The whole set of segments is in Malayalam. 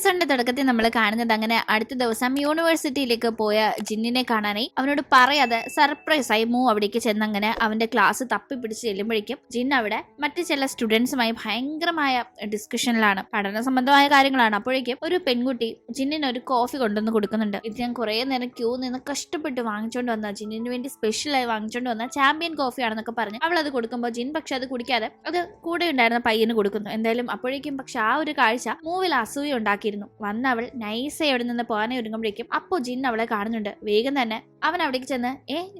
എപ്പിസോഡിന്റെ തുടക്കത്തിൽ നമ്മൾ കാണുന്നത് അങ്ങനെ അടുത്ത ദിവസം യൂണിവേഴ്സിറ്റിയിലേക്ക് പോയ ജിന്നിനെ കാണാനായി അവനോട് പറയാതെ സർപ്രൈസ് ആയി മൂ അവിടേക്ക് ചെന്നങ്ങനെ അവന്റെ ക്ലാസ് തപ്പി പിടിച്ച് ചെല്ലുമ്പോഴേക്കും ജിൻ അവിടെ മറ്റു ചില സ്റ്റുഡൻസുമായി ഭയങ്കരമായ ഡിസ്കഷനിലാണ്. പഠന സംബന്ധമായ കാര്യങ്ങളാണ്. അപ്പോഴേക്കും ഒരു പെൺകുട്ടി ജിന്നിന് ഒരു കോഫി കൊണ്ടുവന്ന് കൊടുക്കുന്നുണ്ട്. ഇത് ഞാൻ കുറെ നേരം ക്യൂ നിന്ന് കഷ്ടപ്പെട്ട് വാങ്ങിച്ചോണ്ട് വന്ന ജിന്നിന് വേണ്ടി സ്പെഷ്യലായി വാങ്ങിച്ചോണ്ട് വന്ന ചാമ്പ്യൻ കോഫി ആണെന്നൊക്കെ പറഞ്ഞ് അവൾ അത് കൊടുക്കുമ്പോൾ ജിൻ പക്ഷെ അത് കുടിക്കാതെ അത് കൂടെ ഉണ്ടായിരുന്ന പയ്യന് കൊടുക്കുന്നു. എന്തായാലും അപ്പോഴേക്കും പക്ഷെ ആ ഒരു കാഴ്ച മൂവിൽ അസൂയ ഉണ്ടാക്കിയിരുന്നു. വന്ന് അവൾ നൈസ് എവിടെ നിന്ന് പോകാനെ ഒരുങ്ങുമ്പോഴേക്കും അപ്പോ ജിൻ അവളെ കാണുന്നുണ്ട്. വേഗം തന്നെ അവൻ അവിടേക്ക് ചെന്ന്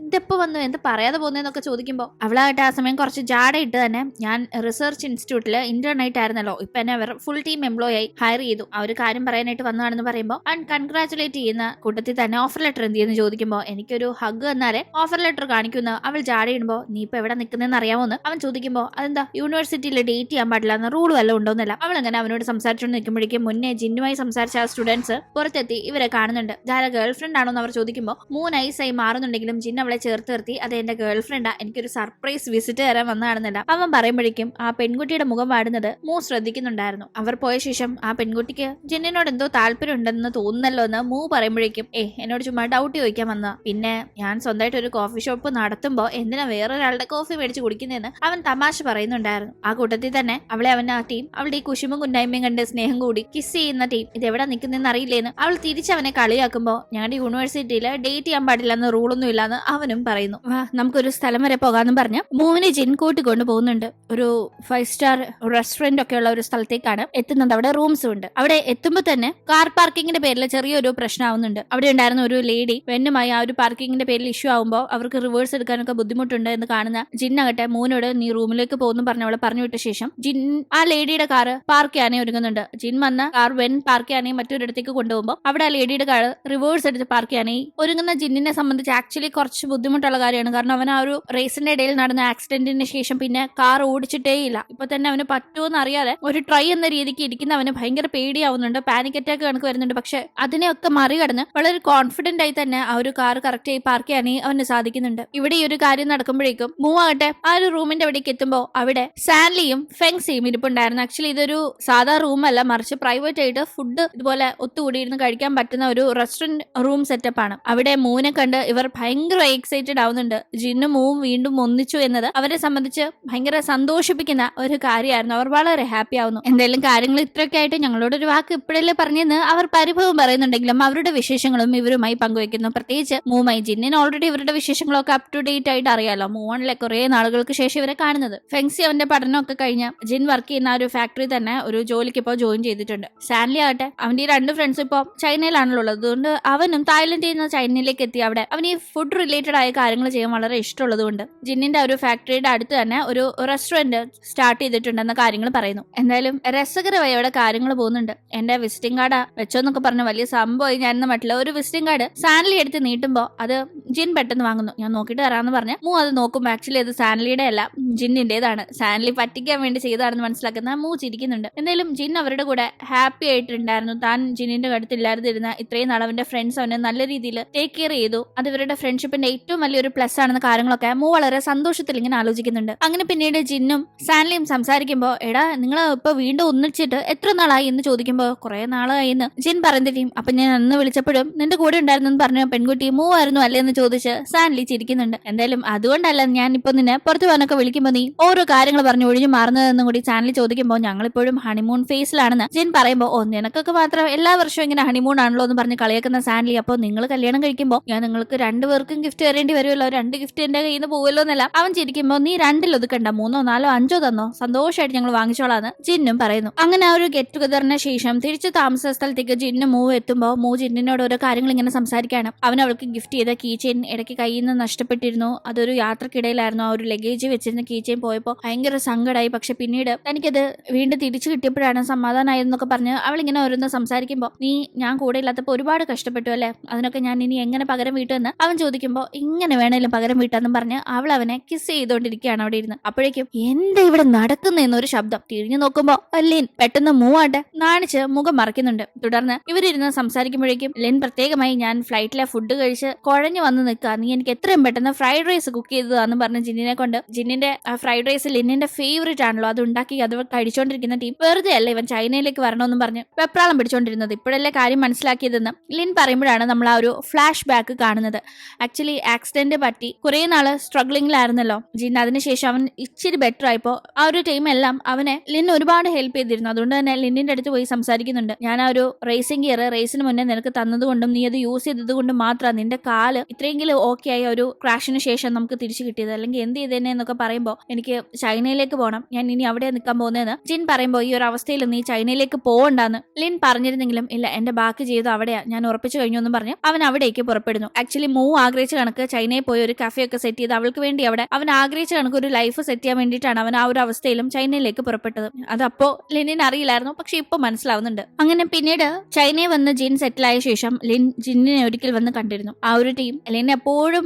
ഇതെപ്പോ വന്നു, എന്ത് പറയാതെ പോകുന്നതെന്നൊക്കെ ചോദിക്കുമ്പോൾ അവളായിട്ട് ആ സമയം കുറച്ച് ജാടയിട്ട് തന്നെ ഞാൻ റിസർച്ച് ഇൻസ്റ്റിറ്റ്യൂട്ടിൽ ഇന്റേൺ ആയിട്ടായിരുന്നല്ലോ, ഇപ്പൊ എന്നെ അവർ ഫുൾ ടീം എംപ്ലോയി ആയി ഹയർ ചെയ്തു, ആ ഒരു കാര്യം പറയാനായിട്ട് വന്നതാണെന്ന് പറയുമ്പോൾ അവൻ കൺഗ്രാറ്റുലേറ്റ് ചെയ്യുന്ന കൂട്ടത്തിൽ തന്നെ ഓഫർ ലെറ്റർ എന്ത് ചെയ്യുന്നു ചോദിക്കുമ്പോൾ എനിക്കൊരു ഹഗ് എന്നാലേ ഓഫർ ലെറ്റർ കാണിക്കുന്ന അവൾ ജാടയിടുമ്പോൾ നീ ഇപ്പൊ എവിടെ നിൽക്കുന്നതെന്ന് അറിയാമോന്ന് അവൻ ചോദിക്കുമ്പോൾ അതെന്താ യൂണിവേഴ്സിറ്റിയിൽ ഡേറ്റ് ചെയ്യാൻ പാടില്ല എന്ന റൂൾ വല്ലതും ഉണ്ടോന്നല്ല. അവൾ അങ്ങനെ അവനോട് സംസാരിച്ചുകൊണ്ട് നിൽക്കുമ്പോഴേക്കും മുന്നേ ജിന്നുമായി സംസാരിച്ച ആ സ്റ്റുഡൻസ് പുറത്തെത്തി ഇവരെ കാണുന്നുണ്ട്. ഇതാര ഗേൾ ഫ്രണ്ട് ആണോ എന്ന് അവർ ചോദിക്കുമ്പോൾ മൂ നൈസായി മാറുന്നുണ്ടെങ്കിലും ജിൻ അവളെ ചേർത്ത് നിർത്തി അത് എന്റെ ഗേൾ ഫ്രണ്ടാ, എനിക്കൊരു സർപ്രൈസ് വിസിറ്റ് തരാൻ വന്നതാണെന്നല്ല അവൻ പറയുമ്പോഴേക്കും ആ പെൺകുട്ടിയുടെ മുഖം പാടുന്നത് മൂ ശ്രദ്ധിക്കുന്നുണ്ടായിരുന്നു. അവർ പോയ ശേഷം ആ പെൺകുട്ടിക്ക് ജിന്നിനോട് എന്തോ താല്പര്യം ഉണ്ടെന്ന് തോന്നുന്നല്ലോ എന്ന് മൂ പറയുമ്പോഴേക്കും എന്നോട് ചുമ്മാ ഡൗട്ട് ചോദിക്കാൻ വന്നതാ, പിന്നെ ഞാൻ സ്വന്തമായിട്ട് ഒരു കോഫി ഷോപ്പ് നടത്തുമ്പോൾ എന്തിനാ വേറൊരാളുടെ കോഫി മേടിച്ച് കുടിക്കുന്നതെന്ന് അവൻ തമാശ പറയുന്നുണ്ടായിരുന്നു. ആ കൂട്ടത്തിൽ തന്നെ അവളെ അവൻ ആ ടീം അവളുടെ ഈ കുശുമ്പും കുന്നായ്മയും കണ്ട് സ്നേഹം കൂടി കിസ് ചെയ്യുന്ന ടീം ഇത് എവിടെ നിൽക്കുന്നതെന്ന് അറിയില്ലേന്ന് അവൾ തിരിച്ചവനെ കളിയാക്കുമ്പോൾ ഞങ്ങളുടെ യൂണിവേഴ്സിറ്റിയിൽ ഡേറ്റ് ചെയ്യാൻ പാടില്ലെന്ന് റൂളൊന്നും ഇല്ലാന്ന് അവനും പറയുന്നു. നമുക്കൊരു സ്ഥലം വരെ പോകാമെന്നും പറഞ്ഞ് മൂവിനെ ജിൻ കൂട്ടിക്കൊണ്ട് പോകുന്നുണ്ട്. ഒരു 5 സ്റ്റാർ റെസ്റ്റോറന്റ് ഒക്കെ ഉള്ള ഒരു സ്ഥലത്തേക്കാണ് എത്തുന്നത്. അവിടെ റൂംസും ഉണ്ട്. അവിടെ എത്തുമ്പോൾ തന്നെ കാർ പാർക്കിങ്ങിന്റെ പേരിൽ ചെറിയൊരു പ്രശ്നമാവുന്നുണ്ട്. അവിടെ ഉണ്ടായിരുന്ന ഒരു ലേഡി വെന്നുമായി ആ ഒരു പാർക്കിങ്ങിന്റെ പേരിൽ ഇഷ്യൂ ആവുമ്പോൾ അവർക്ക് റിവേഴ്സ് എടുക്കാനൊക്കെ ബുദ്ധിമുട്ടുണ്ട് എന്ന് കാണുന്ന ജിന്നാകട്ടെ മൂനോട് നീ റൂമിലേക്ക് പോകുന്നു പറഞ്ഞ് അവളെ പറഞ്ഞു വിട്ട ശേഷം ജിൻ ആ ലേഡിയുടെ കാറ് പാർക്ക് ചെയ്യാനേ ഒരുങ്ങുന്നുണ്ട്. ജിൻ വന്ന കാർ വെൻ പാർക്ക് ചെയ്യാനേ മറ്റൊരിടത്തേക്ക് കൊണ്ടുപോകുമ്പോൾ അവിടെ ആ ലേഡിയുടെ കാർ റിവേഴ്സ് എടുത്ത് പാർക്ക് ചെയ്യാനേ ഒരുങ്ങുന്ന ജിന്നിനെ സംബന്ധിച്ച് ആക്ച്വലി കുറച്ച് ബുദ്ധിമുട്ടുള്ള കാര്യമാണ്. കാരണം അവൻ ആ ഒരു റേസിന്റെ ഇടയിൽ നടന്ന ആക്സിഡന്റിന് ശേഷം പിന്നെ കാർ ഓടിച്ചിട്ടേ ഇല്ല. ഇപ്പൊ തന്നെ അവന് പറ്റുമെന്ന് അറിയാതെ ഒരു ട്രൈ എന്ന രീതിക്ക് ഇരിക്കുന്ന അവന് ഭയങ്കര പേടിയാവുന്നുണ്ട്. പാനിക് അറ്റാക്ക് കണക്ക് വരുന്നുണ്ട്. പക്ഷെ അതിനെയൊക്കെ മറികടന്ന് വളരെ കോൺഫിഡന്റ് ആയി തന്നെ ആ ഒരു കാർ കറക്റ്റ് ആയി പാർക്ക് ചെയ്യാനേ അവന് സാധിക്കുന്നുണ്ട്. ഇവിടെ ഈ ഒരു കാര്യം നടക്കുമ്പോഴേക്കും മൂവാകട്ടെ ആ ഒരു റൂമിന്റെ അവിടേക്ക് എത്തുമ്പോൾ അവിടെ സാൻലിയും ഫെങ്സിയും ഇരിപ്പുണ്ടായിരുന്നു. ആക്ച്വലി ഇതൊരു സാധാ റൂം അല്ല, മറിച്ച് പ്രൈവറ്റ് ആയിട്ട് ഫുഡ് ഇതുപോലെ ഒത്തുകൂടിയിരുന്ന് കഴിക്കാൻ പറ്റുന്ന ഒരു റെസ്റ്റോറന്റ് റൂം സെറ്റപ്പ് ആണ്. അവിടെ മൂവിനെ കണ്ട് ഇവർ ഭയങ്കര എക്സൈറ്റഡ് ആവുന്നുണ്ട്. ജിന്നും മൂവും വീണ്ടും ഒന്നിച്ചു എന്നത് അവരെ സംബന്ധിച്ച് ഭയങ്കര സന്തോഷിപ്പിക്കുന്ന ഒരു കാര്യമായിരുന്നു. അവർ വളരെ ഹാപ്പി ആവുന്നു. എന്തായാലും കാര്യങ്ങൾ ഇത്രയൊക്കെ ആയിട്ട് ഞങ്ങളോടൊരു വാക്ക് ഇപ്പോഴല്ലേ പറഞ്ഞെന്ന് അവർ പരിഭവം പറയുന്നുണ്ടെങ്കിലും അവരുടെ വിശേഷങ്ങളും ഇവരുമായി പങ്കുവെക്കുന്നു. പ്രത്യേകിച്ച് മൂവുമായി. ജിന്നിന് ഓൾറെഡി ഇവരുടെ വിശേഷങ്ങളൊക്കെ അപ് ടു ഡേറ്റ് ആയിട്ട് അറിയാലോ. മൂവണിലെ കുറെ നാളുകൾക്ക് ശേഷം ഇവരെ കാണുന്നത്. ഫെങ്സി അവന്റെ പഠനമൊക്കെ കഴിഞ്ഞ് ജിൻ വർക്ക് ചെയ്യുന്ന ഒരു ഫാക്ടറി തന്നെ ഒരു ജോലിക്ക് ഇപ്പോൾ ജോയിൻ ചെയ്തിട്ടുണ്ട്. സാൻലി ആകട്ടെ അവന്റെ ഈ 2 ഫ്രണ്ട്സ് ഇപ്പോൾ ചൈനയിലാണല്ലോ ഉള്ളത്. അതുകൊണ്ട് അവനും തായ്ലൻഡിൽ നിന്ന് ചൈനയിലേക്ക് എത്തി അവിടെ അവന് ഈ ഫുഡ് റിലേറ്റഡ് ആയ കാര്യങ്ങൾ ചെയ്യാൻ വളരെ ഇഷ്ടമുള്ളത് കൊണ്ട് ജിന്നിന്റെ ഒരു ഫാക്ടറിയുടെ അടുത്ത് തന്നെ ഒരു റെസ്റ്റോറന്റ് സ്റ്റാർട്ട് ചെയ്തിട്ടുണ്ടെന്ന കാര്യങ്ങൾ പറയുന്നു. എന്തായാലും രസകരമായി അവിടെ കാര്യങ്ങൾ പോകുന്നുണ്ട്. എന്റെ വിസിറ്റിംഗ് കാർഡ് വെച്ചോന്നൊക്കെ പറഞ്ഞ വലിയ സംഭവമായി ഞാൻ മറ്റുള്ള ഒരു വിസിറ്റിംഗ് കാർഡ് സാൻലി എടുത്ത് നീട്ടുമ്പോൾ അത് ജിൻ പെട്ടെന്ന് വാങ്ങുന്നു. ഞാൻ നോക്കിയിട്ട് തരാമെന്ന് പറഞ്ഞ മൂ അത് നോക്കുമ്പോൾ ആക്ച്വലി അത് സാൻലിയുടെ അല്ല ജിന്നിന്റേതാണ്. സാൻലി പറ്റിക്കാൻ വേണ്ടി ചെയ്തതാണെന്ന് മനസ്സിലാക്കുന്ന മൂ ചിരിക്കുന്നുണ്ട്. എന്തായാലും ജിൻ അവരുടെ കൂടെ ഹാപ്പി ആയിട്ടുണ്ടായിരുന്നു. താൻ ജിന്നിന്റെ അടുത്തില്ലാതിരുന്ന ഇത്രയും നാൾ അവന്റെ ഫ്രണ്ട്സ് അവനെ നല്ല രീതിയിൽ ടേക്ക് കെയർ ചെയ്തു. അത് ഇവരുടെ ഫ്രണ്ട്ഷിപ്പിന്റെ ഏറ്റവും വലിയൊരു പ്ലസ് ആണെന്ന കാര്യങ്ങളൊക്കെ മൂ വളരെ സന്തോഷത്തിൽ ഇങ്ങനെ ആലോചിക്കുന്നുണ്ട്. അങ്ങനെ പിന്നീട് ജിന്നും സാൻലിയും സംസാരിക്കുമ്പോൾ എടാ നിങ്ങൾ ഇപ്പൊ വീണ്ടും ഒന്നിച്ചിട്ട് എത്ര നാളായി എന്ന് ചോദിക്കുമ്പോൾ കുറെ നാളായി എന്ന് ജിൻ പറയുന്ന അപ്പൊ ഞാൻ അന്ന് വിളിച്ചപ്പോഴും നിന്റെ കൂടെ ഉണ്ടായിരുന്നു പറഞ്ഞ പെൺകുട്ടി മൂ ആയിരുന്നു അല്ലേ എന്ന് ചോദിച്ച് സാൻലി ചിരിക്കുന്നുണ്ട്. എന്തായാലും അതുകൊണ്ടല്ല ഞാൻ ഇപ്പൊ നിന്നെ പുറത്തു പോകാനൊക്കെ വിളിക്കുമ്പോൾ നീ ഓരോ കാര്യങ്ങൾ പറഞ്ഞു ഒഴിഞ്ഞു മാറുന്നതെന്നും കൂടി സാൻലി ചോദിക്കുമ്പോൾ ഞങ്ങളിപ്പോഴും ഹണിമൂൺ ഫേസിലാണെന്ന് ജിൻ പറയുമ്പോൾ നിനക്കൊക്കെ മാത്രം എല്ലാ വർഷവും ഇങ്ങനെ ഹണിമൂൺ ആണല്ലോ എന്ന് പറഞ്ഞ് കളിയാക്കുന്ന സാൻലി. അപ്പോൾ നിങ്ങൾ കല്യാണം കഴിക്കുമ്പോൾ ഞാൻ നിങ്ങൾക്ക് 2 പേർക്കും ഗിഫ്റ്റ് തരേണ്ടി വരുമല്ലോ, 2 ഗിഫ്റ്റ് എന്റെ കയ്യിൽ നിന്ന് പോവല്ലോ എന്നല്ല അവൻ ചിരിക്കുമ്പോൾ നീ 2 ഒതുക്കണ്ട 3, 4, 5 തന്നോ, സന്തോഷമായിട്ട് ഞങ്ങൾ വാങ്ങിച്ചോളാന്ന് ജിന്നും പറയുന്നു. അങ്ങനെ ആ ഒരു ഗെറ്റ് ടുഗദറിന് ശേഷം തിരിച്ച് താമസ സ്ഥലത്തേക്ക് ജിന്നും മൂവ് എത്തുമ്പോൾ മൂ ജിന്നിനോട് ഓരോ കാര്യങ്ങൾ ഇങ്ങനെ സംസാരിക്കാണ്. അവൻ അവൾക്ക് ഗിഫ്റ്റ് ചെയ്ത കീ ചെയിൻ ഇടയ്ക്ക് കയ്യിൽ നിന്ന് നഷ്ടപ്പെട്ടിരുന്നു. അതൊരു യാത്രക്കിടയിലായിരുന്നു. ആ ഒരു ലഗേജ് വെച്ചിരുന്ന കീ ചെയിൻ പോയപ്പോൾ ഭയങ്കര സങ്കടമായി. പക്ഷെ പിന്നീട് തനിക്കത് വീണ്ടും തിരിച്ചു കിട്ടിയപ്പോഴാണ് സമാധാനമായെന്നൊക്കെ പറഞ്ഞ് അവളിങ്ങനെ ഓരോന്ന് സംസാരിക്കുമ്പോൾ നീ ഞാൻ കൂടെ ഇല്ലാത്തപ്പോൾ ഒരുപാട് കഷ്ടപ്പെട്ടു അല്ലേ, അതിനൊക്കെ ഞാൻ ഇനി എങ്ങനെ പകരം വീട്ടുമെന്ന് അവൻ ചോദിക്കുമ്പോൾ ഇങ്ങനെ വേണേലും പകരം വീട്ടാന്നും പറഞ്ഞ് അവൾ അവനെ കിസ് ചെയ്തുകൊണ്ടിരിക്കുകയാണ് അവിടെ ഇരുന്ന്. അപ്പോഴേക്കും എന്താ ഇവിടെ നടക്കുന്നതെന്നൊരു ശബ്ദം. തിരിഞ്ഞു നോക്കുമ്പോൾ ലെൻ പെട്ടെന്ന് മൂവാട്ടെ നാണിച്ച് മുഖം മറയ്ക്കുന്നുണ്ട്. തുടർന്ന് ഇവരിരുന്ന് സംസാരിക്കുമ്പോഴേക്കും ലെൻ പ്രത്യേകമായി ഞാൻ ഫ്ലൈറ്റിലെ ഫുഡ് കഴിച്ച് കുഴഞ്ഞു വന്ന് നിൽക്കുക, നീ എനിക്ക് എത്രയും പെട്ടെന്ന് ഫ്രൈഡ് റൈസ് കുക്ക് ചെയ്തതാന്ന് പറഞ്ഞ് ജിന്നിനെ കൊണ്ട്, ജിന്നിന്റെ ഫ്രൈഡ് റൈസ് ലിന്നിന്റെ ഫേവറേറ്റ് ആണല്ലോ, അത് ഉണ്ടാക്കി അത് കഴിച്ചോണ്ടിരിക്കുന്ന ടീം വെറുതെ അല്ല ഇവൻ ചൈനയിലേക്ക് വരണമെന്നും പറഞ്ഞ് വെപ്രാളം പിടിച്ചോണ്ടിരുന്നത്. ഇപ്പോഴല്ലേ കാര്യം മനസ്സിലാക്കിയതെന്ന് ലിൻ പറയുമ്പോഴാണ് നമ്മൾ ആ ഒരു ഫ്ലാഷ് ബാക്ക് കാണുന്നത്. ആക്ച്വലി ആക്സിഡന്റ് പറ്റി കുറെ നാള് സ്ട്രഗ്ലിംഗിലായിരുന്നല്ലോ ജിൻ. അതിനുശേഷം അവൻ ഇച്ചിരി ബെറ്റർ ആയപ്പോ ആ ഒരു ടീം എല്ലാം അവനെ ലിൻ ഒരുപാട് ഹെൽപ്പ് ചെയ്തിരുന്നു. അതുകൊണ്ട് തന്നെ ലിന്നിന്റെ അടുത്ത് പോയി സംസാരിക്കുന്നുണ്ട്. ഞാൻ ആ ഒരു റേസിംഗ് ഗിയർ റേസിന് മുന്നേ നിനക്ക് തന്നതുകൊണ്ടും നീ അത് യൂസ് ചെയ്തത് കൊണ്ടും മാത്രമാണ് നിന്റെ കാല് ഇത്രയെങ്കിലും ഓക്കെ ആയ ഒരു ക്രാഷിന് ശേഷം നമുക്ക് തിരിച്ചു കിട്ടിയത്. അല്ലെങ്കിൽ എന്ത് ചെയ്തേനെ എന്നൊക്കെ പറയുമ്പോൾ എനിക്ക് ചൈനയിലേക്ക് പോകണം, ഞാൻ ഇനി അവിടെ നിൽക്കാൻ പോകുന്നതെന്ന് ജിൻ പറയുമ്പോൾ ഈ ഒരു അവസ്ഥയിൽ നീ ചൈനയിലേക്ക് പോകണ്ടെന്ന് ലിൻ പറഞ്ഞിരുന്നെങ്കിലും ഇല്ല, എന്റെ ബാക്കി ജീവിതം അവിടെയാ, ഞാൻ ഉറപ്പിച്ചു കഴിഞ്ഞു എന്നും പറഞ്ഞ് അവൻ അവിടേക്ക് പുറപ്പെടുന്നു. ആക്ച്വലി മൂ ആഗ്രഹിച്ച കണക്ക് ചൈനയിൽ പോയി ഒരു കഫേ ഒക്കെ സെറ്റ് ചെയ്ത് അവൾക്ക് വേണ്ടി അവിടെ അവൻ ആഗ്രഹിച്ച കണക്ക് ഒരു ലൈഫ് സെറ്റ് ചെയ്യാൻ വേണ്ടിയിട്ടാണ് അവൻ ആ ഒരു അവസ്ഥയിലും ചൈനയിലേക്ക് പുറപ്പെട്ടത്. അതപ്പോ ലിന്നിന് അറിയില്ലായിരുന്നു, പക്ഷെ ഇപ്പൊ മനസ്സിലാവുന്നുണ്ട്. അങ്ങനെ പിന്നീട് ചൈനയിൽ വന്ന് ജിൻ സെറ്റിലായ ശേഷം ലിൻ ജിന്നിനെ ഒരിക്കൽ വന്ന് കണ്ടിരുന്നു. ആ ഒരു ടീം ലിൻ എപ്പോഴും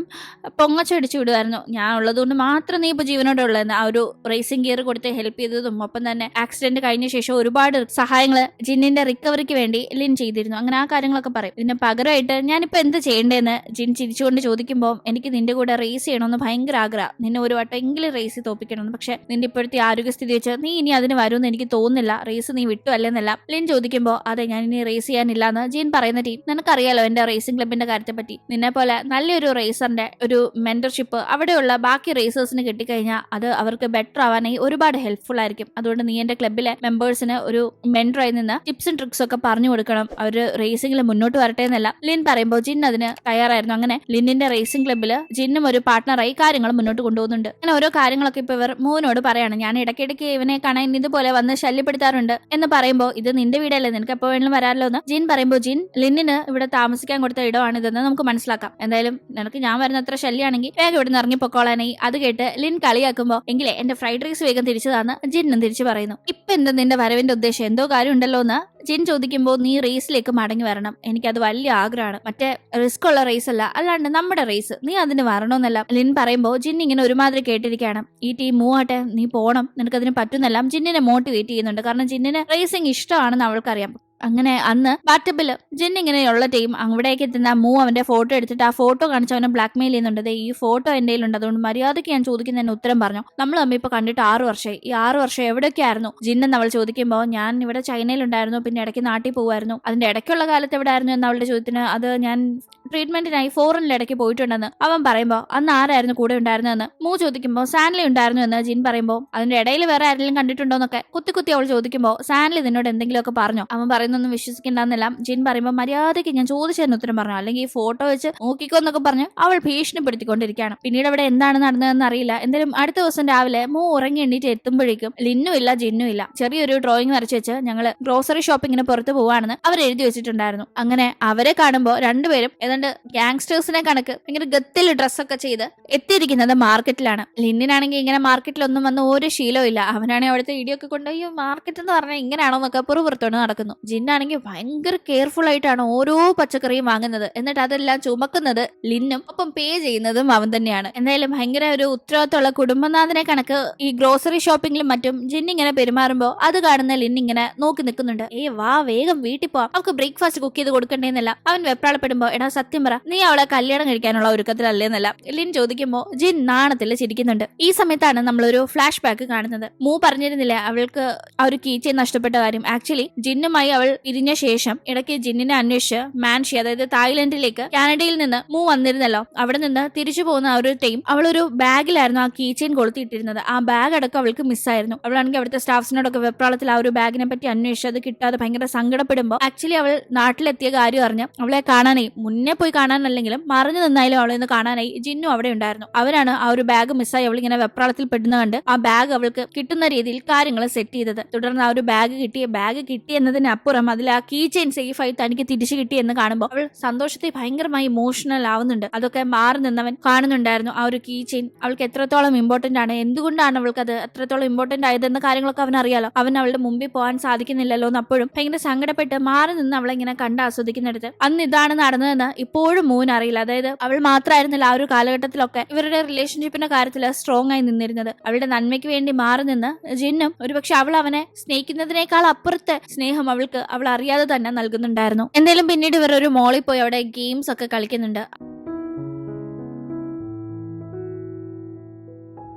പൊങ്ങച്ചടിച്ചു വിടുമായിരുന്നു, ഞാൻ ഉള്ളതുകൊണ്ട് മാത്രം നീ ഇപ്പൊ ജീവനോടെ ഉള്ളതെന്ന്. ആ ഒരു റേസിംഗ് ഗിയർ കൊടുത്ത് ഹെൽപ്പ് ചെയ്തതും ഒപ്പം തന്നെ ആക്സിഡന്റ് കഴിഞ്ഞ ശേഷം ഒരുപാട് സഹായങ്ങൾ ജിന്നിന്റെ റിക്കവറിക്ക് വേണ്ടി ലിൻ ചെയ്തിരുന്നു. അങ്ങനെ ആ കാര്യങ്ങളൊക്കെ പറയും. ഇതിന് പകരമായിട്ട് ഞാനിപ്പോ എന്ത് ചെയ്യേണ്ടതെന്ന് ജിൻ ചിരിച്ചുകൊണ്ട് ചോദിക്കുമ്പോൾ എനിക്ക് നിന്റെ കൂടെ റേസ് ചെയ്യണമെന്ന് ഭയങ്കര ആഗ്രഹം, നിന്നെ ഒരു വട്ടം എങ്കിലും റേസ് തോപ്പിക്കണമെന്ന്. പക്ഷെ നിന്റെ ഇപ്പോഴത്തെ ആരോഗ്യസ്ഥിതി വെച്ച് നീ ഇനി അതിന് വരുമെന്ന് എനിക്ക് തോന്നുന്നില്ല, റേസ് നീ വിട്ടു അല്ലെന്നല്ല ലിൻ ചോദിക്കുമ്പോൾ അതെ ഞാൻ ഇനി റേസ് ചെയ്യാനില്ല എന്ന് ജിൻ പറയുന്ന ടീം. നിനക്കറിയാലോ എന്റെ റേസിംഗ് ക്ലബിന്റെ കാര്യത്തെ പറ്റി, നിന്നെ പോലെ നല്ലൊരു റേസറിന്റെ ഒരു മെന്റർഷിപ്പ് അവിടെയുള്ള ബാക്കി റേസേഴ്സിന് കിട്ടിക്കഴിഞ്ഞാൽ അത് അവർക്ക് ബെറ്റർ ആവാനായി ഒരുപാട് ഹെൽപ്ഫുൾ ആയിരിക്കും. അതുകൊണ്ട് നീ എന്റെ ക്ലബിലെ മെമ്പേഴ്സിന് ഒരു മെന്ററായി നിന്ന് ടിപ്സും ട്രിക്സ് ഒക്കെ പറഞ്ഞു കൊടുക്കണം, അവർ റേസിംഗിൽ മുന്നോട്ട് വരട്ടെ എന്നല്ല ലിൻ പറയുമ്പോൾ ജിൻ അതിന് തയ്യാറായിരുന്നു. അങ്ങനെ ലിന്നിന്റെ റേസിംഗ് ക്ലബില് ജിന്നും ഒരു പാർട്ട്ണറായി കാര്യങ്ങൾ മുന്നോട്ട് കൊണ്ടുപോകുന്നുണ്ട്. അങ്ങനെ ഓരോ കാര്യങ്ങളൊക്കെ ഇപ്പൊ ഇവർ മൂവിനോട് പറയാണ്, ഞാൻ ഇടയ്ക്കിടയ്ക്ക് ഇവനെ കാണാൻ ഇതുപോലെ വന്ന് ശല്യപ്പെടുത്താറുണ്ട് എന്ന് പറയുമ്പോൾ ഇത് നിന്റെ വീടല്ലേ, നിനക്ക് എപ്പോ വേണമെങ്കിലും വരാമല്ലോ എന്ന് ജിൻ പറയുമ്പോൾ ജിൻ ലിന്നിന് ഇവിടെ താമസിക്കാൻ കൊടുത്ത ഇടമാണ് ഇതെന്ന് നമുക്ക് മനസ്സിലാക്കാം. എന്തായാലും നിനക്ക് ഞാൻ വരുന്ന അത്ര ശല്യമാണെങ്കിൽ വേഗം ഇവിടെ നിന്ന് ഇറങ്ങിപ്പൊക്കോളാനായി. അത് കേട്ട് ലിൻ കളിയാക്കുമ്പോൾ എങ്കിലേ എന്റെ ഫ്രൈഡ് റൈസ് വേഗം തിരിച്ചതാന്ന് ജിന്നും തിരിച്ചു പറയുന്നു. ഇപ്പൊ എന്താ നിന്റെ വരവിന്റെ ഉദ്ദേശം, എന്തോ കാര്യം ഉണ്ടല്ലോ എന്ന് ജിൻ ചോദിക്കുമ്പോൾ നീ റേസിലേക്ക് മടങ്ങി വരണം, എനിക്കത് വലിയ ആഗ്രഹമാണ്, മറ്റേ റിസ്ക് ഉള്ള റേസ് അല്ല, അല്ലാണ്ട് നമ്മുടെ റേസ്, നീ അതിന് വരണമെന്നല്ല ലിൻ പറയുമ്പോൾ ജിൻ ഇങ്ങനെ ഒരുമാതിരി കേട്ടിരിക്കുകയാണ്. ഈ ടീം മൂവാട്ടെ, നീ പോണം, നിനക്കതിന് പറ്റുന്നെല്ലാം ജിന്നിനെ മോട്ടിവേറ്റ് ചെയ്യുന്നുണ്ട്. കാരണം ജിന്നിന് റേസിംഗ് ഇഷ്ടമാണെന്ന് അവൾക്കറിയാം. അങ്ങനെ അന്ന് ബാറ്റബില് ജിൻ ഇങ്ങനെയുള്ള ടീം അവിടേക്ക് എത്തുന്ന മൂ അവന്റെ ഫോട്ടോ എടുത്തിട്ട് ആ ഫോട്ടോ കാണിച്ച് അവനെ ബ്ലാക്ക് മെയിൽ ചെയ്യുന്നുണ്ട്. ഈ ഫോട്ടോ എന്റെ കയ്യിലുണ്ട്, അതുകൊണ്ട് മര്യാദയ്ക്ക് ഞാൻ ചോദിക്കുന്നതിന് ഉത്തരം പറഞ്ഞു. നമ്മൾ തമ്മിൽ ഇപ്പൊ കണ്ടിട്ട് 6 വർഷമായി, ഈ 6 വർഷം എവിടെയൊക്കെയായിരുന്നു ജിന്നെന്ന് അവൾ ചോദിക്കുമ്പോൾ ഞാൻ ഇവിടെ ചൈനയിലുണ്ടായിരുന്നു, പിന്നെ ഇടയ്ക്ക് നാട്ടിൽ പോകുമായിരുന്നു, അതിന്റെ ഇടയ്ക്കുള്ള കാലത്ത് എവിടെ ആയിരുന്നു എന്ന് അവളുടെ ചോദ്യത്തിന് അത് ഞാൻ ട്രീറ്റ്മെന്റിനായി ഫോറിനിൽ ഇടയ്ക്ക് പോയിട്ടുണ്ടെന്ന് അവൻ പറയുമ്പോൾ അന്ന് ആരായിരുന്നു കൂടെ ഉണ്ടായിരുന്നതെന്ന് മൂ ചോദിക്കുമ്പോൾ സാൻലി ഉണ്ടായിരുന്നു എന്ന് ജിൻ പറയുമ്പോൾ അതിന്റെ ഇടയിൽ വേറെ ആരെങ്കിലും കണ്ടിട്ടുണ്ടോന്നൊക്കെ കുത്തി അവൾ ചോദിക്കുമ്പോൾ സാൻലി നിന്നോട് എന്തെങ്കിലുമൊക്കെ പറഞ്ഞോ, അവൻ പറയുന്നൊന്നും വിശ്വസിക്കണ്ടെന്നെല്ലാം ജിൻ പറയുമ്പോൾ മര്യാദയ്ക്ക് ഞാൻ ചോദിച്ചതിന് ഉത്തരം പറഞ്ഞു, അല്ലെങ്കിൽ ഈ ഫോട്ടോ വെച്ച് നോക്കിക്കോ എന്നൊക്കെ പറഞ്ഞ് അവൾ ഭീഷണിപ്പെടുത്തിക്കൊണ്ടിരിക്കുകയാണ്. പിന്നീട് അവിടെ എന്താണ് നടന്നതെന്ന് അറിയില്ല. എന്തായാലും അടുത്ത ദിവസം രാവിലെ മൂ ഉറങ്ങി എണ്ണീറ്റ് എത്തുമ്പോഴേക്കും ലിന്നും ഇല്ല ജിന്നും ഇല്ല. ചെറിയൊരു ഡ്രോയിങ് വരച്ച് വെച്ച് ഞങ്ങൾ ഗ്രോസറി ഷോപ്പിങ്ങിന് പുറത്ത് പോവാണെന്ന് അവർ എഴുതി വെച്ചിട്ടുണ്ടായിരുന്നു. അങ്ങനെ അവരെ കാണുമ്പോൾ രണ്ടുപേരും ഏതാണ്ട് ഗാങ്സ്റ്റേഴ്സിനെ കണക്ക് ഭയങ്കര ഗത്തിൽ ഡ്രസ്സൊക്കെ ചെയ്ത് എത്തിയിരിക്കുന്നത് മാർക്കറ്റിലാണ്. ലിന്നിനാണെങ്കിൽ ഇങ്ങനെ മാർക്കറ്റിലൊന്നും വന്ന് ഒരു ശീലവും ഇല്ല. അവനാണെങ്കിൽ അവിടുത്തെ ഇടിയൊക്കെ കൊണ്ട് ഈ മാർക്കറ്റ് എന്ന് പറഞ്ഞാൽ ഇങ്ങനെയാണോ എന്നൊക്കെ പുറത്തോട്ട് നടക്കുന്നു. ജിന്നാണെങ്കിൽ ഭയങ്കര കെയർഫുൾ ആയിട്ടാണ് ഓരോ പച്ചക്കറിയും വാങ്ങുന്നത്. എന്നിട്ട് അതെല്ലാം ചുമക്കുന്നത് ലിന്നും ഒപ്പം പേ ചെയ്യുന്നതും അവൻ തന്നെയാണ്. എന്തായാലും ഭയങ്കര ഒരു ഉത്തരവാദിത്തമുള്ള കുടുംബനാഥനെ കണക്ക് ഈ ഗ്രോസറി ഷോപ്പിങ്ങിലും മറ്റും ജിൻ ഇങ്ങനെ പെരുമാറുമ്പോൾ അത് കാണുന്ന ലിൻ ഇങ്ങനെ നോക്കി നിൽക്കുന്നുണ്ട്. വാ വേഗം വീട്ടിൽ പോവാം, അവർക്ക് ബ്രേക്ക്ഫാസ്റ്റ് കുക്ക് ചെയ്ത് കൊടുക്കണ്ടേന്നല്ല അവൻ വെപ്രാളപ്പെടുമ്പോ എടാ സത്യം പറ, നീ അവളെ കല്യാണം കഴിക്കാനുള്ള ഒരുക്കത്തിലല്ലേന്നല്ല ലിൻ ചോദിക്കുമ്പോൾ ജിൻ നാണത്തിൽ ചിരിക്കുന്നുണ്ട്. ഈ സമയത്താണ് നമ്മളൊരു ഫ്ലാഷ് ബാക്ക് കാണുന്നത്. മൂ പറഞ്ഞിരുന്നില്ല അവൾക്ക് ആ ഒരു കീച്ചെയിൻ നഷ്ടപ്പെട്ട കാര്യം. ആക്ച്വലി ജിന്നുമായി അവൾ പിരിഞ്ഞ ശേഷം ഇടയ്ക്ക് ജിന്നിനെ അന്വേഷിച്ച് മാൻഷി അതായത് തായ്ലൻഡിലേക്ക് കാനഡയിൽ നിന്ന് മൂ വന്നിരുന്നല്ലോ. അവിടെ നിന്ന് തിരിച്ചു പോകുന്ന ആ ഒരു ടൈം അവളൊരു ബാഗിലായിരുന്നു ആ കീച്ചെയിൻ കൊളുത്തിയിട്ടിരുന്നത്. ആ ബാഗ് അടക്കം അവൾക്ക് മിസ്സായിരുന്നു. അവളാണെങ്കിൽ അവിടുത്തെ സ്റ്റാഫ്സിനോടൊക്കെ വെപ്രാളത്തിൽ ആ ഒരു ബാഗിനെ പറ്റി അന്വേഷിച്ച് അത് കിട്ടാതെ ഭയങ്കര സങ്കടപ്പെടുമ്പോൾ ആക്ച്വലി അവൾ നാട്ടിലെത്തിയ കാര്യം അറിഞ്ഞ് അവളെ കാണാനായി, മുന്നേ പോയി കാണാനല്ലെങ്കിലും മറിഞ്ഞു നിന്നായാലും അവളെ ഒന്ന് കാണാനായി ജിന്നു അവിടെ ഉണ്ടായിരുന്നു. അവരാണ് ആ ഒരു ബാഗ് മിസ്സായി അവൾ ഇങ്ങനെ വെപ്രാളത്തിൽ പെടുന്ന കണ്ട് ആ ബാഗ് അവൾക്ക് കിട്ടുന്ന രീതിയിൽ കാര്യങ്ങൾ സെറ്റ് ചെയ്തത്. തുടർന്ന് ആ ഒരു ബാഗ് കിട്ടി എന്നതിനപ്പുറം അതിൽ ആ കീ ചെയിൻ സേഫ് ആയി തനിക്ക് തിരിച്ചു കിട്ടി എന്ന് കാണുമ്പോൾ അവൾ സന്തോഷത്തെ ഭയങ്കരമായി ഇമോഷണൽ ആവുന്നുണ്ട്. അതൊക്കെ മാറി നിന്നവൻ കാണുന്നുണ്ടായിരുന്നു. ആ ഒരു കീ ചെയിൻ അവൾക്ക് എത്രത്തോളം ഇമ്പോർട്ടന്റ് ആണ്, എന്തുകൊണ്ടാണ് അവൾക്ക് അത് എത്രത്തോളം ഇമ്പോർട്ടന്റ് ആയതെന്ന കാര്യങ്ങളൊക്കെ അവൻ അറിയാലോ. അവൻ അവളുടെ മുമ്പിൽ പോകാൻ സാധിക്കുന്നില്ലല്ലോ എന്ന് അപ്പോഴും ഭയങ്കര സങ്കടപ്പെട്ട് മാറി നിന്ന് അവളെ ഇങ്ങനെ കണ്ട് ആസ്വദിക്കുന്നിടത്ത് അന്ന് ഇതാണ് നടന്നതെന്ന് ഇപ്പോഴും മൂന്ന് അറിയില്ല. അതായത് അവൾ മാത്രമായിരുന്നില്ല ആ ഒരു കാലഘട്ടത്തിലൊക്കെ ഇവരുടെ റിലേഷൻഷിപ്പിന്റെ കാര്യത്തിൽ സ്ട്രോങ് ആയി നിന്നിരുന്നത്. അവളുടെ നന്മയ്ക്ക് വേണ്ടി മാറി നിന്ന് ജിന്നും ഒരുപക്ഷെ അവൾ അവനെ സ്നേഹിക്കുന്നതിനേക്കാൾ അപ്പുറത്തെ സ്നേഹം അവൾക്ക് അവൾ അറിയാതെ തന്നെ നൽകുന്നുണ്ടായിരുന്നു. എന്തായാലും പിന്നീട് ഇവർ ഒരു മോളിൽ പോയി അവിടെ ഗെയിംസ് ഒക്കെ കളിക്കുന്നുണ്ട്.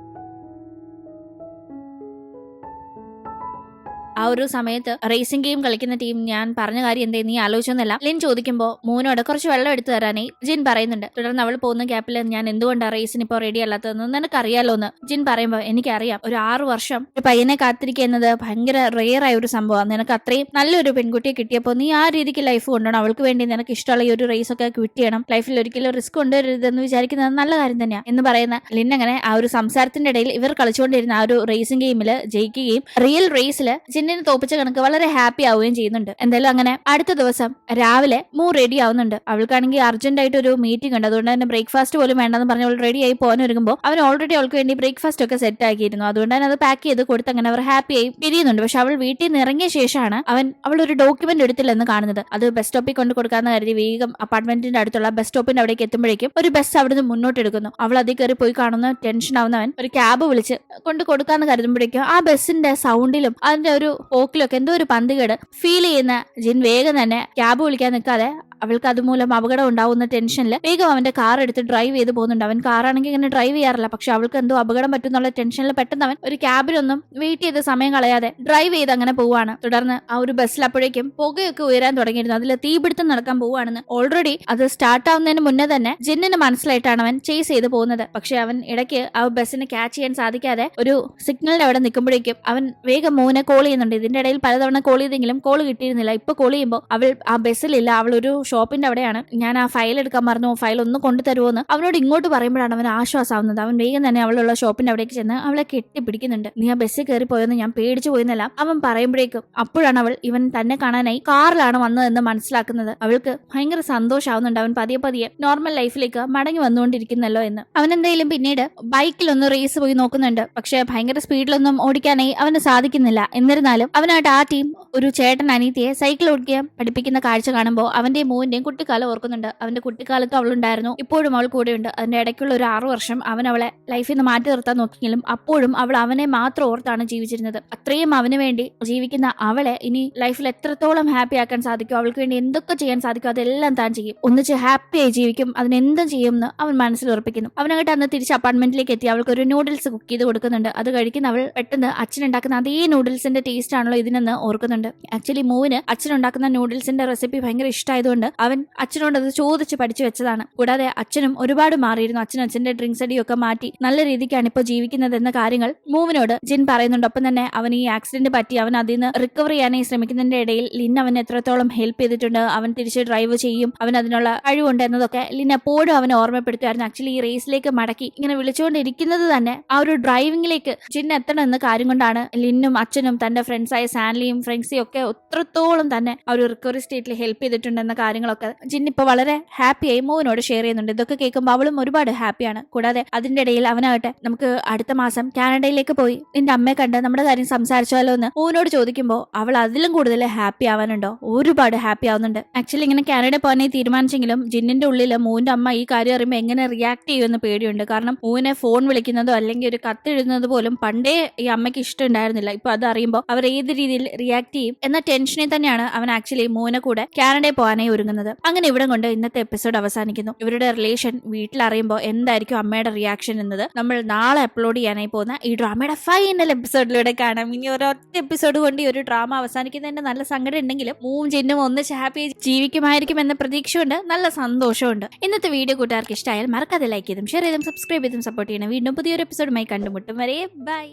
ഒരു സമയത്ത് റേസിംഗ് ഗെയിം കളിക്കുന്ന ടീം ഞാൻ പറഞ്ഞ കാര്യം എന്തേ നീ ആലോചിച്ചൊന്നല്ല ലിൻ ചോദിക്കുമ്പോൾ മൂനോട് കുറച്ച് വെള്ളം എടുത്തു തരാനായി ജിൻ പറയുന്നുണ്ട്. തുടർന്ന് അവൾ പോകുന്ന ഗ്യാപ്പിൽ ഞാൻ എന്തുകൊണ്ടാണ് റേസിന് ഇപ്പോൾ റെഡി അല്ലാത്തതെന്ന് നിനക്കറിയാലോ എന്ന് ജിൻ പറയുമ്പോൾ എനിക്കറിയാം, ഒരു 6 വർഷം ഒരു പയ്യനെ കാത്തിരിക്കുക എന്നത് ഭയങ്കര റെയർ ആയ ഒരു സംഭവമാണ്. നിനക്ക് അത്രയും നല്ലൊരു പെൺകുട്ടിയെ കിട്ടിയപ്പോൾ നീ ആ രീതിക്ക് ലൈഫ് കൊണ്ടുപോകണം. അവൾക്ക് വേണ്ടി നിനക്ക് ഇഷ്ടമുള്ള ഈ ഒരു റേസ് ഒക്കെ ക്വിറ്റ് ചെയ്യണം. ലൈഫിൽ ഒരിക്കലും റിസ്ക് കൊണ്ടുവരരുതെന്ന് വിചാരിക്കുന്നത് നല്ല കാര്യം തന്നെയാണ് എന്ന് പറയുന്ന ലിൻ അങ്ങനെ ആ ഒരു സംസാരത്തിന്റെ ഇടയിൽ ഇവർ കളിച്ചുകൊണ്ടിരുന്ന ആ ഒരു റേസിംഗ് ഗെയിമിൽ ജയിക്കുകയും റിയൽ റേസിൽ ജിന്നിനെ തോപ്പിച്ച കണക്ക് വളരെ ഹാപ്പി ആവുകയും ചെയ്യുന്നുണ്ട്. എന്തായാലും അങ്ങനെ അടുത്ത ദിവസം രാവിലെ മൂ റെഡി ആവുന്നുണ്ട്. അവൾക്കാണെങ്കിൽ അർജന്റ് ആയിട്ട് ഒരു മീറ്റിംഗ് ഉണ്ട്. അതുകൊണ്ട് തന്നെ ബ്രേക്ക്ഫാസ്റ്റ് പോലും വേണ്ടെന്ന് പറഞ്ഞ് അവൾ റെഡി ആയി പോകാൻ ഒരുങ്ങുമ്പോൾ അവൻ ഓൾറെഡി അവൾക്ക് വേണ്ടി ബ്രേക്ക്ഫാസ്റ്റ് ഒക്കെ സെറ്റ് ആക്കിയിരുന്നു. അതുകൊണ്ട് തന്നെ അത് പാക്ക് ചെയ്ത് കൊടുത്ത് അങ്ങനെ അവർ ഹാപ്പി ആയി പിരിയുന്നുണ്ട്. പക്ഷെ അവൾ വീട്ടിൽ നിന്ന് ഇറങ്ങിയ ശേഷമാണ് അവൾ ഒരു ഡോക്യുമെന്റ് എടുത്തില്ലെന്ന് കാണുന്നത്. അത് ബസ് സ്റ്റോപ്പിൽ കൊണ്ട് കൊടുക്കാന്ന് കരുതി വേഗം അപ്പാർട്ട്മെന്റിന്റെ അടുത്തുള്ള ബസ് സ്റ്റോപ്പിന്റെ അവിടേക്ക് എത്തുമ്പോഴേക്കും ഒരു ബസ് അവിടുന്ന് മുന്നോട്ട് എടുക്കുന്നു. അവൾ അതിൽ കയറി പോയി കാണുന്ന ടെൻഷൻ ആവുന്നവൻ ഒരു ക്യാബ് വിളിച്ച് കൊണ്ട് കൊടുക്കാന്ന് കരുതുമ്പോഴേക്കും ആ ബസ്സിന്റെ സൗണ്ടിലും അതിന്റെ ഒരു പോക്കിലൊക്കെ എന്തോ ഒരു പന്തികേട് ഫീൽ ചെയ്യുന്ന ജിൻ വേഗം തന്നെ ക്യാബ് വിളിക്കാൻ നിൽക്കാതെ അവൾക്ക് അതുമൂലം അപകടം ഉണ്ടാവുന്ന ടെൻഷനിൽ വേഗം അവന്റെ കാർ എടുത്ത് ഡ്രൈവ് ചെയ്ത് പോകുന്നുണ്ട്. അവൻ കാറാണെങ്കിൽ ഇങ്ങനെ ഡ്രൈവ് ചെയ്യാറില്ല, പക്ഷെ അവൾക്ക് എന്തോ അപകടം പറ്റുന്നുള്ള ടെൻഷനിൽ പെട്ടെന്ന് അവൻ ഒരു ക്യാബിലൊന്നും വെയിറ്റ് ചെയ്ത് സമയം കളയാതെ ഡ്രൈവ് ചെയ്ത് അങ്ങനെ പോവാണ്. തുടർന്ന് ആ ഒരു ബസ്സിൽ അപ്പോഴേക്കും പുകയൊക്കെ ഉയരാൻ തുടങ്ങിയിരുന്നു. അതിൽ തീപിടുത്തം നടക്കാൻ പോവുകയാണെന്ന് ഓൾറെഡി അത് സ്റ്റാർട്ട് ആവുന്നതിന് മുന്നേ തന്നെ ജിന്നിന് മനസ്സിലായിട്ടാണ് അവൻ ചേസ് ചെയ്ത് പോകുന്നത്. പക്ഷെ അവൻ ഇടയ്ക്ക് ആ ബസ്സിനെ ക്യാച്ച് ചെയ്യാൻ സാധിക്കാതെ ഒരു സിഗ്നലിന്റെ അവിടെ നിൽക്കുമ്പോഴേക്കും അവൻ വേഗം മൂനെ കോൾ ചെയ്യുന്നുണ്ട്. ഇതിന്റെ ഇടയിൽ പലതവണ കോൾ ചെയ്തെങ്കിലും കോൾ കിട്ടിയിരുന്നില്ല. ഇപ്പൊ കോൾ ചെയ്യുമ്പോൾ അവൾ ആ ബസ്സിലില്ല, അവൾ ഒരു ഷോപ്പിന്റെ അവിടെയാണ്. ഞാൻ ആ ഫയൽ എടുക്കാൻ മറന്നു, ഫയൽ ഒന്ന് കൊണ്ടുതരുമോന്ന് അവനോട് ഇങ്ങോട്ട് പറയുമ്പോഴാണ് അവൻ ആശ്വാസമാവുന്നത്. അവൻ വേഗം തന്നെ അവളുള്ള ഷോപ്പിന്റെ അവിടേക്ക് ചെന്ന് അവളെ കെട്ടിപ്പിടിക്കുന്നുണ്ട്. നീ ആ ബസ്സിൽ കയറി പോയെന്ന് ഞാൻ പേടിച്ചു പോയെന്നല്ല അവൻ പറയുമ്പോഴേക്കും അപ്പോഴാണ് അവൾ ഇവൻ തന്നെ കാണാനായി കാറിലാണ് വന്നതെന്ന് മനസ്സിലാക്കുന്നത്. അവൾക്ക് ഭയങ്കര സന്തോഷമാവുന്നുണ്ട്. അവൻ പതിയെ പതിയെ നോർമൽ ലൈഫിലേക്ക് മടങ്ങി വന്നുകൊണ്ടിരിക്കുന്നല്ലോ എന്ന്. അവൻ എന്തായാലും പിന്നീട് ബൈക്കിലൊന്ന് റേസ് പോയി നോക്കുന്നുണ്ട്. പക്ഷെ ഭയങ്കര സ്പീഡിലൊന്നും ഓടിക്കാനായി അവന് സാധിക്കുന്നില്ല. എന്നിരുന്നാലും അവനായിട്ട് ആ ടീം ഒരു ചേട്ടൻ അനീതിയെ സൈക്കിൾ ഓടിക്കാൻ പഠിപ്പിക്കുന്ന കാഴ്ച കാണുമ്പോൾ അവന്റെ മൂവിന്റെയും കുട്ടിക്കാലം ഓർക്കുന്നുണ്ട്. അവന്റെ കുട്ടിക്കാലത്തും അവളുണ്ടായിരുന്നു, ഇപ്പോഴും അവൾ കൂടെയുണ്ട്. അതിന്റെ ഇടയ്ക്കുള്ള ഒരു 6 വർഷം അവൻ അവളെ ലൈഫിൽ നിന്ന് മാറ്റി നിർത്താൻ നോക്കിയെങ്കിലും അപ്പോഴും അവൾ അവനെ മാത്രം ഓർത്താണ് ജീവിച്ചിരുന്നത്. അത്രയും അവന് വേണ്ടി ജീവിക്കുന്ന അവളെ ഇനി ലൈഫിൽ എത്രത്തോളം ഹാപ്പി ആക്കാൻ സാധിക്കും, അവൾക്ക് വേണ്ടി എന്തൊക്കെ ചെയ്യാൻ സാധിക്കും അതെല്ലാം താൻ ചെയ്യും. ഒന്നിച്ച് ഹാപ്പിയായി ജീവിക്കും, അതിനെന്തും ചെയ്യുമെന്ന് അവൻ മനസ്സിൽ ഉറപ്പിക്കുന്നു. അവനങ്ങോട്ട് അന്ന് തിരിച്ച് അപ്പാർട്ട്മെന്റിലേക്ക് എത്തി അവൾക്ക് ഒരു നൂഡിൽസ് കുക്ക് ചെയ്ത് കൊടുക്കുന്നുണ്ട്. അത് കഴിക്കുന്ന അവൾ പെട്ടെന്ന് അച്ഛനുണ്ടാക്കുന്ന അതേ നൂഡിൽസിന്റെ ടേസ്റ്റ് ആണല്ലോ ഇതിനെന്ന് ഓർക്കുന്നുണ്ട്. ആക്ച്വലി മൂവിന് അച്ഛനുണ്ടാക്കുന്ന നൂഡിൽസിന്റെ റെസിപ്പി ഭയങ്കര ഇഷ്ടമായതുകൊണ്ട് അവൻ അച്ഛനോട് അത് ചോദിച്ച് പഠിച്ചു വെച്ചതാണ്. കൂടാതെ അച്ഛനും ഒരുപാട് മാറിയിരുന്നു. അച്ഛന്റെ ഡ്രിങ്ക്സ് അടിയൊക്കെ മാറ്റി നല്ല രീതിക്കാണ് ഇപ്പോൾ ജീവിക്കുന്നത് എന്ന കാര്യങ്ങൾ മൂവിനോട് ജിൻ പറയുന്നുണ്ട്. ഒപ്പം തന്നെ അവൻ ഈ ആക്സിഡന്റ് പറ്റി അവൻ അതിൽ നിന്ന് റിക്കവർ ചെയ്യാനായി ശ്രമിക്കുന്നതിന്റെ ഇടയിൽ ലിൻ അവൻ എത്രത്തോളം ഹെൽപ്പ് ചെയ്തിട്ടുണ്ട്, അവൻ തിരിച്ച് ഡ്രൈവ് ചെയ്യും, അവൻ അതിനുള്ള കഴിവുണ്ട് എന്നതൊക്കെ ലിൻ എപ്പോഴും അവനെ ഓർമ്മപ്പെടുത്തുമായിരുന്നു. ആക്ച്വലി ഈ റേസിലേക്ക് മടക്കി ഇങ്ങനെ വിളിച്ചുകൊണ്ടിരിക്കുന്നത് തന്നെ ആ ഒരു ഡ്രൈവിംഗിലേക്ക് ജിൻ എത്തണം എന്ന കാര്യം കൊണ്ടാണ്. ലിന്നും അച്ഛനും തന്റെ ഫ്രണ്ട്സായ സാൻലിയും ഫ്രണ്ട്സിയും ഒക്കെ എത്രത്തോളം തന്നെ ആ ഒരു റിക്കവറി സ്റ്റേറ്റിൽ ഹെൽപ്പ് ചെയ്തിട്ടുണ്ടെന്ന കാര്യങ്ങളൊക്കെ ജിൻ ഇപ്പൊ വളരെ ഹാപ്പിയായി മൂവിനോട് ഷെയർ ചെയ്യുന്നുണ്ട്. ഇതൊക്കെ കേൾക്കുമ്പോൾ അവളും ഒരുപാട് ഹാപ്പിയാണ്. കൂടാതെ അതിന്റെ ഇടയിൽ അവനാകട്ടെ നമുക്ക് അടുത്ത മാസം കാനഡയിലേക്ക് പോയി നിന്റെ അമ്മയെ കണ്ട് നമ്മുടെ കാര്യം സംസാരിച്ചാലോ എന്ന് മൂവിനോട് ചോദിക്കുമ്പോൾ അവൾ അതിലും കൂടുതൽ ഹാപ്പി ആവാനുണ്ടോ, ഒരുപാട് ഹാപ്പി ആവുന്നുണ്ട്. ആക്ച്വലി ഇങ്ങനെ കാനഡ പോകാനായി തീരുമാനിച്ചെങ്കിലും ജിന്നിന്റെ ഉള്ളിൽ മൂവിന്റെ അമ്മ ഈ കാര്യം അറിയുമ്പോൾ എങ്ങനെ റിയാക്ട് ചെയ്യുമെന്ന് പേടിയുണ്ട്. കാരണം മൂവിനെ ഫോൺ വിളിക്കുന്നതോ അല്ലെങ്കിൽ ഒരു കത്ത് എഴുതുന്നത് പോലും പണ്ടേ ഈ അമ്മയ്ക്ക് ഇഷ്ടമുണ്ടായിരുന്നില്ല. ഇപ്പൊ അത് അറിയുമ്പോൾ അവർ ഏത് രീതിയിൽ റിയാക്ട് ചെയ്യും എന്ന ടെൻഷനിൽ തന്നെയാണ് അവൻ ആക്ച്വലി മൂവിനെ കൂടെ കാനഡയിൽ പോകാനായി ഒരുങ്ങുന്നത്. അങ്ങനെ ഇവിടെ കൊണ്ട് ഇന്നത്തെ എപ്പിസോഡ് അവസാനിക്കുന്നു. ഇവരുടെ റിലേഷൻ വീട്ടിൽ അറിയുമ്പോൾ എന്തായിരിക്കും അമ്മയുടെ റിയാക്ഷൻ എന്നത് നമ്മൾ നാളെ അപ്ലോഡ് ചെയ്യാനായി പോകുന്ന ഈ ഡ്രാമയുടെ ഫൈനൽ എപ്പിസോഡിലൂടെ കാണാം. ഇനി ഒരൊറ്റ എപ്പിസോഡ് കൊണ്ട് ഈ ഒരു ഡ്രാമ അവസാനിക്കുന്നതിന്റെ നല്ല സങ്കടം ഉണ്ടെങ്കിലും മൂവും ജിന്നും ഒന്നിച്ച് ഹാപ്പി ജീവിക്കുമായിരിക്കും എന്ന പ്രതീക്ഷയുണ്ട്, നല്ല സന്തോഷമുണ്ട്. ഇന്നത്തെ വീഡിയോ കൂട്ടുകാർക്ക് ഇഷ്ടമായാൽ മറക്കാതെ ലൈക്ക് ചെയ്തും ഷെയർ ചെയ്തും സബ്സ്ക്രൈബ് ചെയ്തും സപ്പോർട്ട് ചെയ്യണം. വീണ്ടും പുതിയൊരു എപ്പിസോഡുമായി കണ്ടുമുട്ടും വരെ ബൈ.